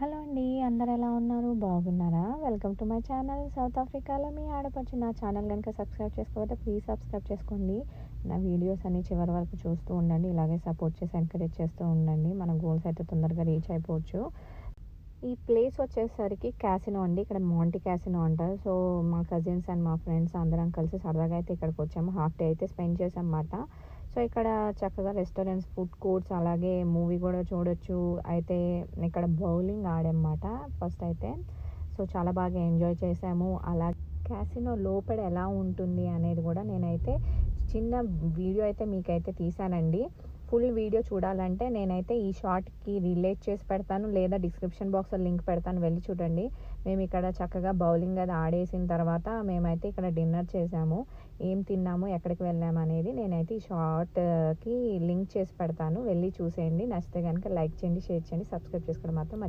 Hello అండి. అందరూ ఎలా ఉన్నారు? బాగున్నారా? Welcome to my channel. South ఆఫ్రికాలో మీ ఆడపడుచు. నా ఛానల్ గనుక సబ్స్క్రైబ్ చేసుకోకపోతే ప్లీజ్ సబ్స్క్రైబ్ చేసుకోండి. నా వీడియోస్ అన్ని చివరి వరకు చూస్తూ ఉండండి. ఇలాగే సపోర్ట్ చేసి ఎంకరేజ్ చేస్తూ ఉండండి. మన గోల్స్ అయితే తొందరగా రీచ్ అయిపోవచ్చు. ఈ ప్లేస్ వచ్చేసరికి క్యాసినో అండి. ఇక్కడ మాంటీ క్యాసినో అంటారు. సో, మా కజిన్స్ అండ్ మా ఫ్రెండ్స్ అందరం కలిసి సరదాగా అయితే ఇక్కడికొచ్చాము. హాఫ్ డే అయితే స్పెండ్ చేశామన్నమాట. సో, ఇక్కడ చక్కగా రెస్టారెంట్స్, ఫుడ్ కోర్ట్స్ అలాగే మూవీ గూడా చూడొచ్చు. అయితే ఇక్కడ బౌలింగ్ ఆడామన్నమాట ఫస్ట్ అయితే. సో, చాలా బాగా ఎంజాయ్ చేశాము. క్యాసినో లోపల ఎలా ఉంటుంది అనేది గూడా నేనైతే చిన్న వీడియో అయితే మీకైతే తీశానండి. ఫుల్ వీడియో చూడాలంటే నేనైతే ఈ షార్ట్‌కి రిలేట్ చేసి పెడతాను, లేదా డిస్క్రిప్షన్ బాక్స్‌లో లింక్ పెడతాను, వెళ్ళి చూడండి. మేము ఇక్కడ చక్కగా బౌలింగ్ అది ఆడేసిన తర్వాత మేమైతే ఇక్కడ డిన్నర్ చేసాము. ఏం తిన్నాము, ఎక్కడికి వెళ్ళాము అనేది నేనైతే ఈ షార్ట్‌కి లింక్ చేసి పెడతాను. వెళ్ళి చూసేయండి. నచ్చితే గనుక లైక్ చేయండి, షేర్ చేయండి, సబ్స్క్రైబ్ చేసుకోవడం మాత్రం